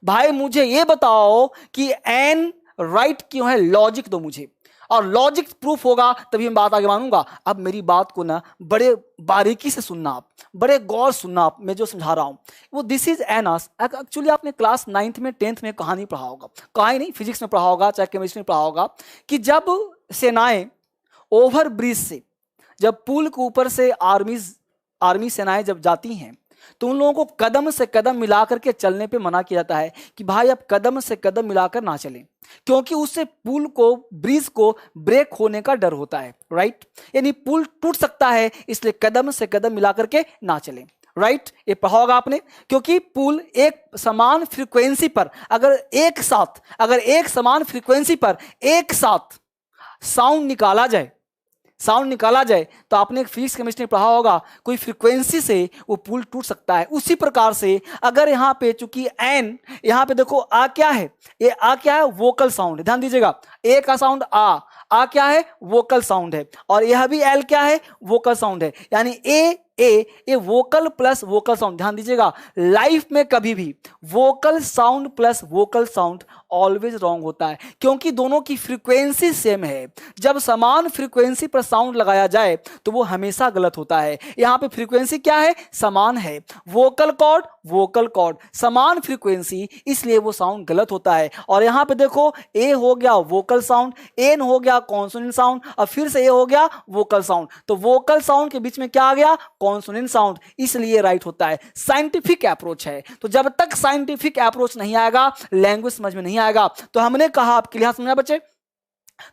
Speaker 1: भाई मुझे ये बताओ कि एन राइट क्यों है, लॉजिक दो मुझे, और लॉजिक प्रूफ होगा तभी मैं बात आगे मानूंगा। अब मेरी बात को ना बड़े बारीकी से सुनना, आप बड़े गौर सुनना, आप मैं जो समझा रहा हूं वो this is an ass. Actually आपने क्लास 9th में 10th में कहानी पढ़ा होगा, कहानी नहीं फिजिक्स में पढ़ा होगा, चाहे केमिस्ट्री में पढ़ा होगा, कि जब सेनाएं ओवर ब्रिज से, जब पुल के ऊपर से आर्मीज आर्मी सेनाएं जब जाती हैं तो उन लोगों को कदम से कदम मिलाकर के चलने पे मना किया जाता है कि भाई आप कदम से कदम मिलाकर ना चलें, क्योंकि उससे पुल को, ब्रिज को ब्रेक होने का डर होता है, राइट। यानी पुल टूट सकता है, इसलिए कदम से कदम मिलाकर के ना चलें, राइट। ये पढ़ा होगा आपने, क्योंकि पुल एक समान फ्रीक्वेंसी पर अगर एक समान फ्रीक्वेंसी पर एक साथ साउंड निकाला जाए तो आपने एक फिजिक्स केमिस्ट्री में पढ़ा होगा, कोई फ्रीक्वेंसी से वो पुल टूट सकता है। उसी प्रकार से अगर यहाँ पे चूंकि एन, यहाँ पे देखो आ क्या है, ये आ क्या है, वोकल साउंड, ध्यान दीजिएगा, ए का साउंड आ क्या है, वोकल साउंड है, और यह भी एल क्या है, वोकल साउंड है। यानी ए वोकल प्लस वोकल साउंड। ध्यान दीजिएगा, लाइफ में कभी भी vocal sound plus vocal sound always wrong होता है, क्योंकि दोनों की फ्रीक्वेंसी सेम है। जब समान फ्रीक्वेंसी पर साउंड लगाया जाए तो वो हमेशा गलत होता है। यहाँ पे फ्रीक्वेंसी क्या है, समान है, वोकल कॉर्ड समान फ्रीक्वेंसी, इसलिए वो साउंड गलत होता है। और यहाँ पे देखो, ए हो गया वोकल साउंड, एन हो गया कॉन्सोनेंट साउंड, और फिर से ए हो गया वोकल साउंड, तो वोकल साउंड के बीच में क्या आ गया, कॉन्सोनेंट साउंड, इसलिए राइट होता है। साइंटिफिक अप्रोच है, तो जब तक साइंटिफिक अप्रोच नहीं आएगा लैंग्वेज समझ में नहीं आएगा। तो हमने कहा, आपके लिए समझा बच्चे,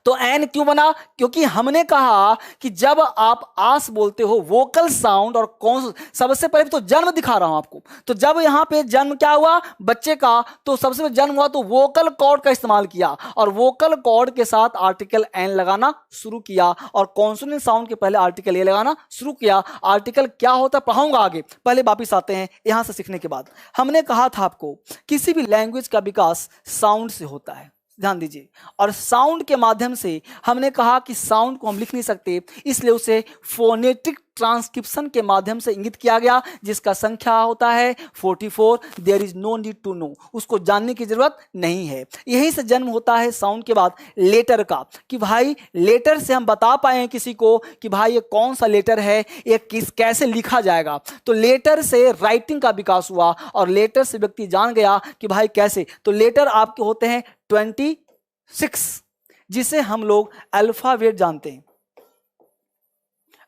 Speaker 1: तो एन क्यों बना, क्योंकि हमने कहा कि जब आप आस बोलते हो वोकल साउंड और कौन, सबसे पहले तो जन्म दिखा रहा हूं आपको, तो जब यहां पे जन्म क्या हुआ बच्चे का, तो सबसे पहले जन्म हुआ तो वोकल कॉर्ड का इस्तेमाल किया, और वोकल कॉर्ड के साथ आर्टिकल एन लगाना शुरू किया, और कॉन्सोनेंट साउंड के पहले आर्टिकल ए लगाना शुरू किया। आर्टिकल क्या होता है पढ़ाऊंगा आगे, पहले वापिस आते हैं यहां से सीखने के बाद। हमने कहा था आपको, किसी भी लैंग्वेज का विकास साउंड से होता है, ध्यान दीजिए, और साउंड के माध्यम से हमने कहा कि साउंड को हम लिख नहीं सकते, इसलिए उसे फोनेटिक ट्रांसक्रिप्शन के माध्यम से इंगित किया गया, जिसका संख्या होता है 44। There is no need to know, उसको जानने की जरूरत नहीं है। यहीं से जन्म होता है साउंड के बाद लेटर का, कि भाई लेटर से हम बता पाए किसी को कि भाई ये कौन सा लेटर है, ये कैसे लिखा जाएगा। तो लेटर से राइटिंग का विकास हुआ, और लेटर से व्यक्ति जान गया कि भाई कैसे। तो लेटर आपके होते हैं 26, जिसे हम लोग अल्फाबेट जानते हैं।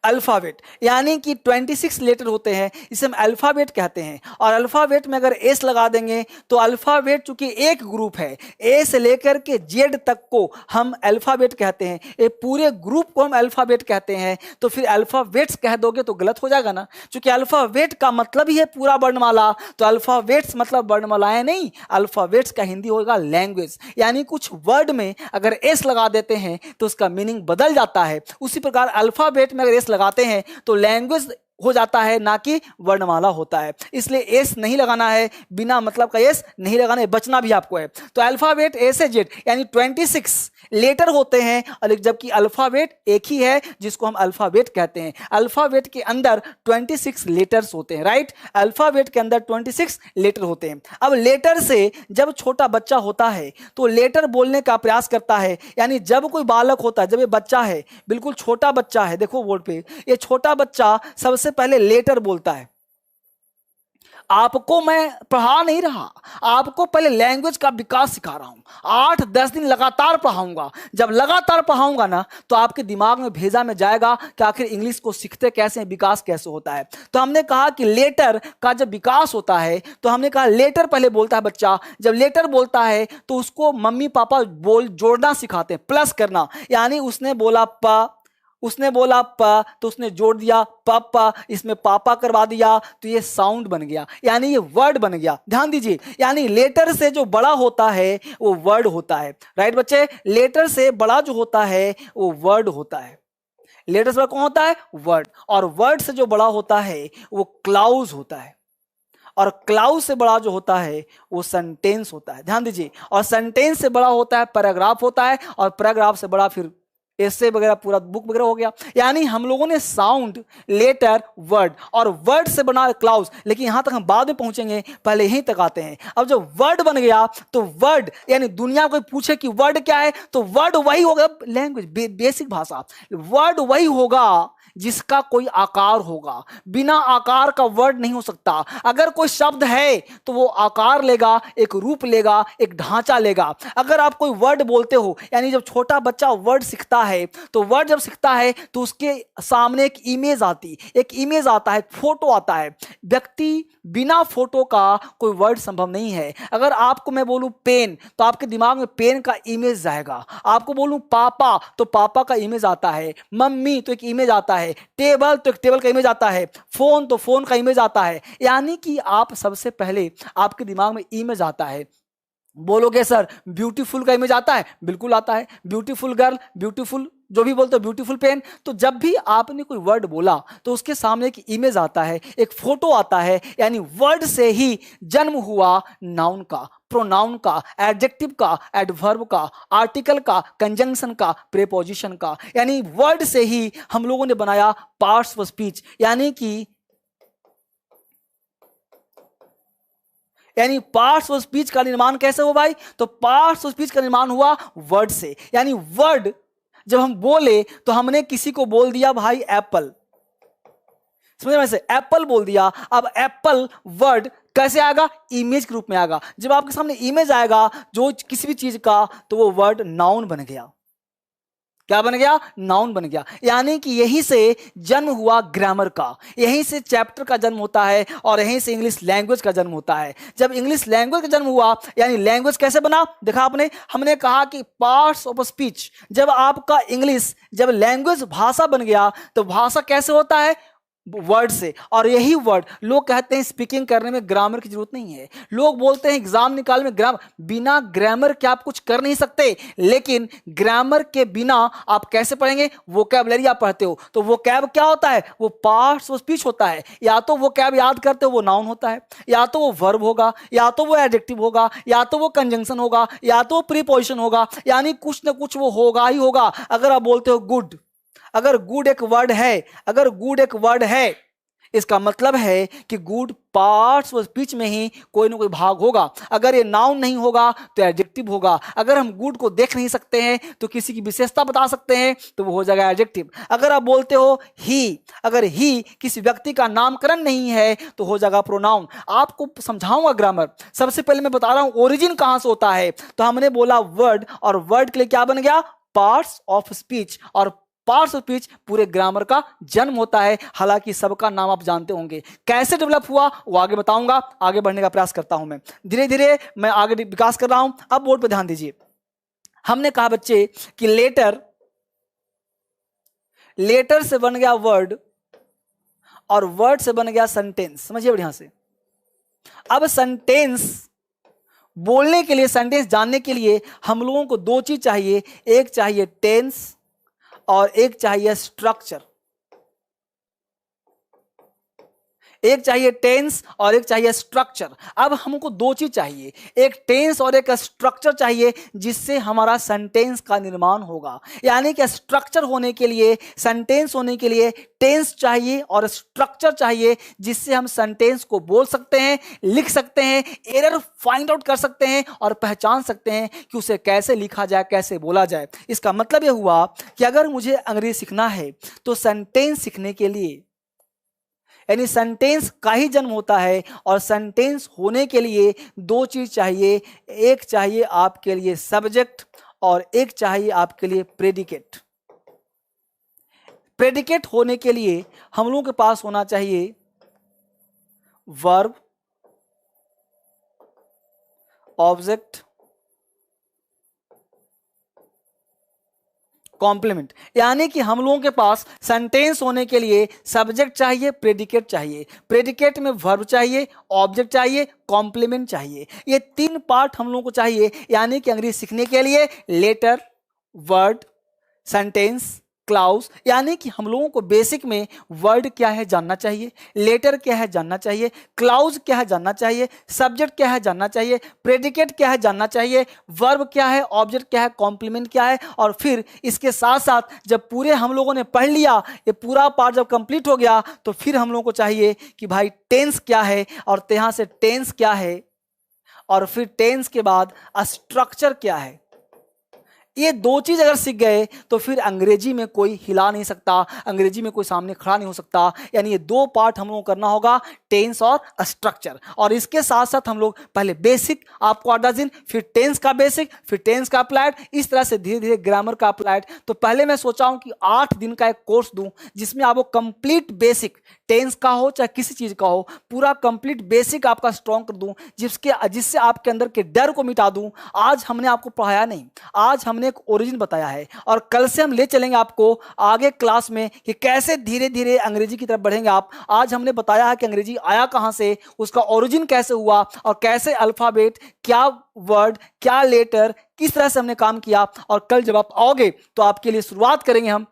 Speaker 1: अल्फाबेट यानी कि 26 लेटर होते हैं, इसे हम अल्फाबेट कहते हैं। और अल्फाबेट में अगर एस लगा देंगे तो अल्फाबेट चूंकि एक ग्रुप है, ए से लेकर के जेड तक को हम अल्फाबेट कहते हैं, ये पूरे ग्रुप को हम अल्फाबेट कहते हैं। तो फिर अल्फाबेट्स कह दोगे तो गलत हो जाएगा ना, क्योंकि अल्फाबेट का मतलब ही है पूरा वर्णमाला, तो अल्फाबेट्स मतलब वर्णमालाएं नहीं, अल्फाबेट्स का हिंदी होगा लैंग्वेज। यानी कुछ वर्ड में अगर एस लगा देते हैं तो उसका मीनिंग बदल जाता है। उसी प्रकार अल्फाबेट में अगर एस लगाते हैं तो लैंग्वेज हो जाता है, ना कि वर्णमाला होता है। इसलिए एस नहीं लगाना है, बिना मतलब का एस नहीं लगाना है, बचना भी आपको है। तो अल्फाबेट ए से जेड यानी 26 लेटर होते हैं, और जबकि अल्फाबेट एक ही है जिसको हम अल्फाबेट कहते हैं। अल्फाबेट के अंदर 26 लेटर्स होते हैं, राइट। अल्फाबेट के अंदर 26 लेटर होते हैं। अब लेटर से जब छोटा बच्चा होता है तो लेटर बोलने का प्रयास करता है, यानी जब कोई बालक होता है, जब ये बच्चा है, बिल्कुल छोटा बच्चा है, देखो बोर्ड पे, ये छोटा बच्चा सबसे पहले लेटर बोलता है। आपको मैं पढ़ा नहीं रहा, आपको पहले लैंग्वेज का विकास सिखा रहा हूं। 8-10 दिन लगातार पढ़ाऊंगा, जब लगातार पढ़ाऊंगा ना तो आपके दिमाग में भेजा में जाएगा कि आखिर इंग्लिश को सीखते कैसे हैं, विकास कैसे होता है। तो हमने कहा कि लेटर का जब विकास होता है तो हमने कहा लेटर पहले बोलता है बच्चा, जब लेटर बोलता है तो उसको मम्मी पापा जोड़ना सिखाते हैं, प्लस करना। यानी उसने बोला प तो उसने जोड़ दिया पापा, इसमें पापा करवा दिया तो ये साउंड बन गया, यानी ये वर्ड बन गया। ध्यान दीजिए, यानी लेटर से जो बड़ा होता है वो वर्ड होता है, राइट बच्चे। लेटर से बड़ा जो होता है वो वर्ड होता है। लेटर से बड़ा कौन होता है, वर्ड, और वर्ड से जो बड़ा होता है वो क्लाउज होता है, और क्लाउज से बड़ा जो होता है वो सेंटेंस होता है। ध्यान दीजिए, और सेंटेंस से बड़ा होता है पैराग्राफ होता है, और पैराग्राफ से बड़ा फिर ऐसे वगैरह पूरा बुक वगैरह हो गया। यानी हम लोगों ने साउंड, लेटर, वर्ड, और वर्ड से बना क्लाउज, लेकिन यहां तक हम बाद में पहुंचेंगे, पहले यहीं तक आते हैं। अब जब वर्ड बन गया तो वर्ड यानी दुनिया को पूछे कि वर्ड क्या है, तो वर्ड वही होगा, लैंग्वेज बेसिक भाषा, वर्ड वही होगा जिसका कोई आकार होगा। बिना आकार का वर्ड नहीं हो सकता। अगर कोई शब्द है तो वो आकार लेगा, एक रूप लेगा, एक ढांचा लेगा। अगर आप कोई वर्ड बोलते हो, यानी जब छोटा बच्चा वर्ड सीखता है तो वर्ड जब सीखता है तो उसके सामने एक इमेज आती, एक इमेज आता है, फोटो आता है। व्यक्ति बिना फोटो का कोई वर्ड संभव नहीं है। अगर आपको मैं बोलूं पेन तो आपके दिमाग में पेन का इमेज जाएगा। आपको बोलूं पापा तो पापा का इमेज आता है, मम्मी तो एक इमेज आता है, टेबल तो एक टेबल का इमेज आता है, फोन तो फोन का इमेज आता है। यानी कि आप सबसे पहले आपके दिमाग में इमेज आता है। बोलोगे सर ब्यूटीफुल का इमेज आता है, बिल्कुल आता है। ब्यूटीफुल गर्ल, ब्यूटीफुल जो भी बोलते हो, ब्यूटीफुल पेन। तो जब भी आपने कोई वर्ड बोला तो उसके सामने एक इमेज आता है, एक फोटो आता है। यानी वर्ड से ही जन्म हुआ नाउन का, प्रोनाउन का, एडजेक्टिव का, एडवर्ब का, आर्टिकल का, कंजंक्शन का, प्रीपोजिशन का। यानी वर्ड से ही हम लोगों ने बनाया पार्ट्स ऑफ स्पीच। यानी पार्ट्स ऑफ स्पीच का निर्माण कैसे हुआ भाई? तो पार्ट्स ऑफ स्पीच का निर्माण हुआ वर्ड से। यानी वर्ड जब हम बोले तो हमने किसी को बोल दिया भाई एप्पल, समझ में से एप्पल बोल दिया। अब एप्पल वर्ड कैसे आएगा? इमेज के रूप में आएगा। जब आपके सामने इमेज आएगा जो किसी भी चीज का तो वो वर्ड नाउन बन गया। क्या बन गया? नाउन बन गया। यानी कि यहीं से जन्म हुआ ग्रामर का, यहीं से चैप्टर का जन्म होता है और यहीं से इंग्लिश लैंग्वेज का जन्म होता है। जब इंग्लिश लैंग्वेज का जन्म हुआ यानी लैंग्वेज कैसे बना? देखा आपने, हमने कहा कि पार्ट्स ऑफ स्पीच। जब आपका इंग्लिश जब लैंग्वेज भाषा बन गया तो भाषा कैसे होता है? वर्ड से। और यही वर्ड लोग कहते हैं स्पीकिंग करने में ग्रामर की जरूरत नहीं है। लोग बोलते हैं एग्जाम निकालने में ग्रामर, बिना ग्रामर के आप कुछ कर नहीं सकते। लेकिन ग्रामर के बिना आप कैसे पढ़ेंगे? वोकैबुलरी आप पढ़ते हो तो वोकैब क्या होता है? वो पार्ट्स ऑफ स्पीच होता है। या तो वोकैब याद करते हो वो नाउन होता है, या तो वो वर्ब होगा, या तो वो एडजेक्टिव होगा, या तो वो कंजंक्शन होगा, या तो वो प्रीपोजिशन होगा। यानी कुछ ना कुछ वो होगा ही होगा। अगर आप बोलते हो गुड, अगर गुड एक वर्ड है, अगर गुड एक वर्ड है इसका मतलब है कि गुड पार्ट्स ऑफ स्पीच में ही कोई ना कोई भाग होगा। अगर ये नाउन नहीं होगा तो एडजेक्टिव होगा। अगर हम गुड को देख नहीं सकते हैं तो किसी की विशेषता बता सकते हैं तो वो हो जाएगा एडजेक्टिव। अगर आप बोलते हो ही, अगर ही किसी व्यक्ति का नामकरण नहीं है तो हो जाएगा प्रोनाउन। आपको समझाऊंगा ग्रामर। सबसे पहले मैं बता रहा हूं ओरिजिन कहां से होता है। तो हमने बोला वर्ड, और वर्ड के लिए क्या बन गया? Parts of speech. और पार्ट्स ऑफ स्पीच पूरे ग्रामर का जन्म होता है। हालांकि सबका नाम आप जानते होंगे। कैसे डेवलप हुआ वो आगे बताऊंगा। आगे बढ़ने का प्रयास करता हूं मैं, धीरे धीरे मैं आगे विकास कर रहा हूं। अब बोर्ड पर ध्यान दीजिए। हमने कहा बच्चे कि लेटर, लेटर से बन गया वर्ड और वर्ड से बन गया सेंटेंस। समझिए बढ़िया से। अब सेंटेंस बोलने के लिए, सेंटेंस जानने के लिए हम लोगों को दो चीज चाहिए। एक चाहिए टेंस और एक चाहिए स्ट्रक्चर। एक चाहिए टेंस और एक चाहिए स्ट्रक्चर। अब हमको दो चीज चाहिए, एक टेंस और एक स्ट्रक्चर चाहिए जिससे हमारा सेंटेंस का निर्माण होगा। यानी कि स्ट्रक्चर होने के लिए, सेंटेंस होने के लिए टेंस चाहिए और स्ट्रक्चर चाहिए जिससे हम सेंटेंस को बोल सकते हैं, लिख सकते हैं, एरर फाइंड आउट कर सकते हैं और पहचान सकते हैं कि उसे कैसे लिखा जाए, कैसे बोला जाए। इसका मतलब यह हुआ कि अगर मुझे अंग्रेजी सीखना है तो सेंटेंस सीखने के लिए, यानी सेंटेंस का ही जन्म होता है। और सेंटेंस होने के लिए दो चीज चाहिए। एक चाहिए आपके लिए सब्जेक्ट और एक चाहिए आपके लिए प्रेडिकेट। प्रेडिकेट होने के लिए हम लोगों के पास होना चाहिए वर्ब, ऑब्जेक्ट, कॉम्प्लीमेंट। यानी कि हम लोगों के पास सेंटेंस होने के लिए सब्जेक्ट चाहिए, प्रेडिकेट चाहिए। प्रेडिकेट में वर्ब चाहिए, ऑब्जेक्ट चाहिए, कॉम्प्लीमेंट चाहिए। ये तीन पार्ट हम लोगों को चाहिए। यानी कि अंग्रेजी सीखने के लिए लेटर, वर्ड, सेंटेंस, क्लाउज। यानी कि हम लोगों को बेसिक में वर्ड क्या है जानना चाहिए, लेटर क्या है जानना चाहिए, क्लाउज क्या है जानना चाहिए, सब्जेक्ट क्या है जानना चाहिए, प्रेडिकेट क्या है जानना चाहिए, वर्ब क्या है, ऑब्जेक्ट क्या है, कॉम्प्लीमेंट क्या है। और फिर इसके साथ साथ जब पूरे हम लोगों ने पढ़ लिया, ये पूरा पार्ट जब कंप्लीट हो गया तो फिर हम लोगों को चाहिए कि भाई टेंस क्या है और यहाँ से टेंस क्या है, और फिर टेंस के बाद स्ट्रक्चर क्या है। ये दो चीज अगर सीख गए तो फिर अंग्रेजी में कोई हिला नहीं सकता, अंग्रेजी में कोई सामने खड़ा नहीं हो सकता। यानी ये दो पार्ट हम लोगों को करना होगा, टेंस और स्ट्रक्चर। और इसके साथ साथ हम लोग पहले बेसिक आपको 8 दिन, फिर टेंस का बेसिक, फिर टेंस का अप्लाइड, इस तरह से धीरे धीरे ग्रामर का अप्लाइड। तो पहले मैं सोचा हूं कि 8 दिन का एक कोर्स दूं जिसमें आपको कंप्लीट बेसिक, टेंस का हो चाहे किसी चीज का हो, पूरा कंप्लीट बेसिक आपका स्ट्रॉन्ग कर दूं, जिससे आपके अंदर के डर को मिटा दूं। आज हमने आपको पढ़ाया नहीं, आज हमने एक ओरिजिन बताया है, और कल से हम ले चलेंगे आपको आगे क्लास में कि कैसे धीरे धीरे अंग्रेजी की तरफ बढ़ेंगे आप। आज हमने बताया है कि अंग्रेजी आया कहां से, उसका ओरिजिन कैसे हुआ, और कैसे अल्फाबेट, क्या वर्ड, क्या लेटर, किस तरह से हमने काम किया। और कल जब आप आओगे तो आपके लिए शुरुआत करेंगे हम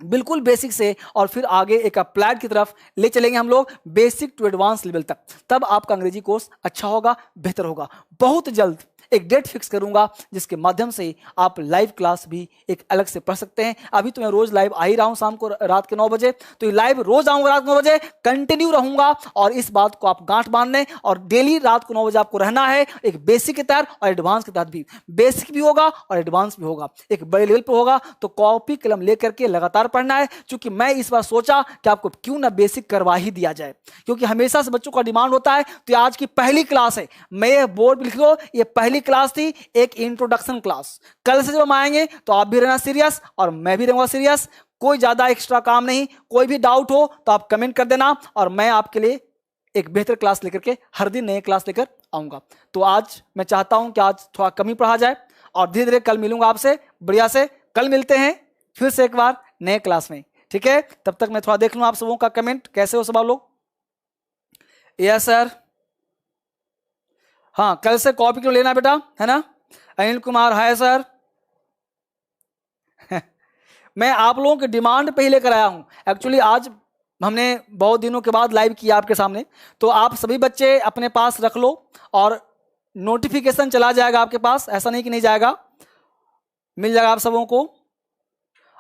Speaker 1: बिल्कुल बेसिक से, और फिर आगे एक अप्लाइड की तरफ ले चलेंगे हम लोग, बेसिक टू एडवांस लेवल तक। तब आपका अंग्रेजी कोर्स अच्छा होगा, बेहतर होगा। बहुत जल्द एक डेट फिक्स करूंगा जिसके माध्यम से आप लाइव क्लास भी एक अलग से पढ़ सकते हैं। अभी तो मैं रोज लाइव आ ही रहा हूं शाम को रात के 9 बजे, तो ये लाइव रोज आऊंगा रात 9 बजे, कंटिन्यू रहूंगा। और इस बात को आप गांठ बांध लें, और डेली रात को 9 बजे आपको रहना है, एक बेसिक के तहत और एडवांस के तहत भी। बेसिक भी होगा और एडवांस भी होगा, एक बड़े लेवल पर होगा। तो कॉपी कलम लेकर के लगातार पढ़ना है। क्योंकि मैं इस बार सोचा कि आपको क्यों ना बेसिक करवा ही दिया जाए, क्योंकि हमेशा से बच्चों का डिमांड होता है। तो आज की पहली क्लास है, मैं बोर्ड लिख लो, ये पहली क्लास थी, एक इंट्रोडक्शन क्लास। कल से जब हम आएंगे तो आप भी रहना सीरियस और मैं भी रहूंगा सीरियस। कोई ज्यादा एक्स्ट्रा काम नहीं, कोई भी डाउट हो तो आप कमेंट कर देना, और मैं आपके लिए एक बेहतर क्लास लेकर के हर दिन नए क्लास लेकर आऊंगा। तो आज मैं चाहता हूं कि आज थोड़ा कम ही पढ़ा जाए, और धीरे धीरे कल मिलूंगा आपसे बढ़िया से। कल मिलते हैं फिर से एक बार नए क्लास में, ठीक है? तब तक मैं थोड़ा देख लूं आप सबों का कमेंट, कैसे हो सब आप लोग? यस सर, हाँ कल से कॉपी क्यों लेना बेटा, है ना? Anil Kumar, hi sir. मैं आप लोगों की डिमांड पे ही लेकर आया हूं। एक्चुअली आज हमने बहुत दिनों के बाद लाइव किया आपके सामने, तो आप सभी बच्चे अपने पास रख लो, और नोटिफिकेशन चला जाएगा आपके पास, ऐसा नहीं कि नहीं जाएगा, मिल जाएगा आप सबों को।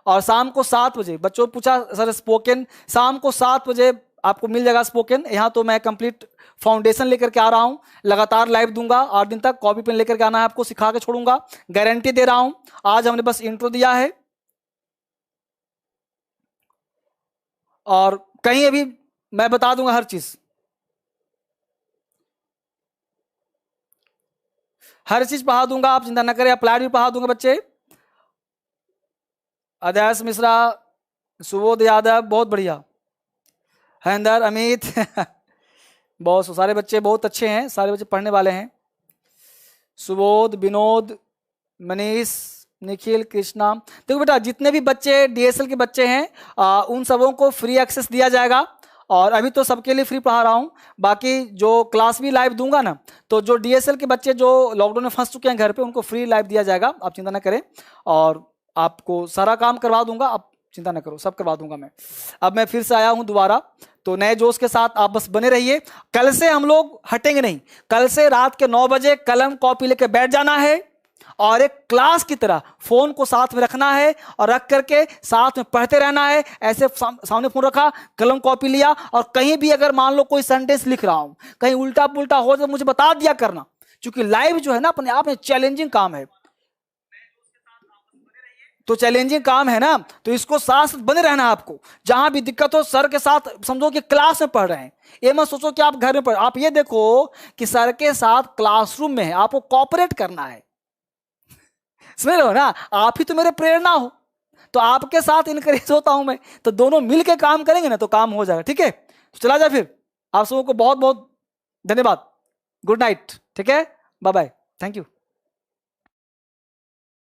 Speaker 1: और शाम को 7 बजे, बच्चों पूछा सर स्पोकन, शाम को 7 बजे आपको मिल जाएगा स्पोकन। यहाँ तो मैं कंप्लीट फाउंडेशन लेकर के आ रहा हूँ, लगातार लाइव दूंगा 8 दिन तक। कॉपी पेन लेकर के आना है आपको, सिखा के छोड़ूंगा, गारंटी दे रहा हूं। आज हमने बस इंट्रो दिया है, और कहीं अभी मैं बता दूंगा हर चीज, हर चीज पढ़ा दूंगा, आप चिंता ना करें। अप्लाइड भी पढ़ा दूंगा बच्चे। अदर्श मिश्रा, सुबोध यादव, बहुत बढ़िया। हैंदर, अमित बहुत सारे बच्चे बहुत अच्छे हैं, सारे बच्चे पढ़ने वाले हैं। सुबोध, विनोद, मनीष, निखिल, कृष्णा। देखो बेटा, जितने भी बच्चे डीएसएल के बच्चे हैं उन सबों को फ्री एक्सेस दिया जाएगा, और अभी तो सबके लिए फ्री पढ़ा रहा हूँ। बाकी जो क्लास भी लाइव दूंगा ना, तो जो डीएसएल के बच्चे जो लॉकडाउन में फंस चुके हैं घर पे, उनको फ्री लाइव दिया जाएगा, आप चिंता ना करें। और आपको सारा काम करवा दूंगा, आप चिंता ना करो, सब करवा दूंगा मैं। अब मैं फिर से आया हूं दोबारा, तो नए जोश के साथ आप बस बने रहिए। कल से हम लोग हटेंगे नहीं, कल से रात के 9 बजे कलम कॉपी लेके बैठ जाना है, और एक क्लास की तरह फोन को साथ में रखना है, और रख करके साथ में पढ़ते रहना है। ऐसे सामने फोन रखा, कलम कॉपी लिया, और कहीं भी अगर मान लो कोई सेंटेंस लिख रहा हूं, कहीं उल्टा पुल्टा हो तो मुझे बता दिया करना, क्योंकि लाइव जो है ना अपने आप में चैलेंजिंग काम है। तो चैलेंजिंग काम है ना, तो इसको साथ साथ बने रहना है आपको। जहां भी दिक्कत हो सर के साथ, समझो कि क्लास में पढ़ रहे हैं, ये मत सोचो कि आप घर में पढ़। आप ये देखो कि सर के साथ क्लासरूम में है, आपको कॉपरेट करना है, समझ रहे हो ना? आप ही तो मेरे प्रेरणा हो, तो आपके साथ इनकरेज होता हूं मैं, तो दोनों मिलकर काम करेंगे ना तो काम हो जाएगा, ठीक है? तो चला जाए फिर। आप सबों को बहुत बहुत धन्यवाद, गुड नाइट, ठीक है, बाय बाय, थैंक यू।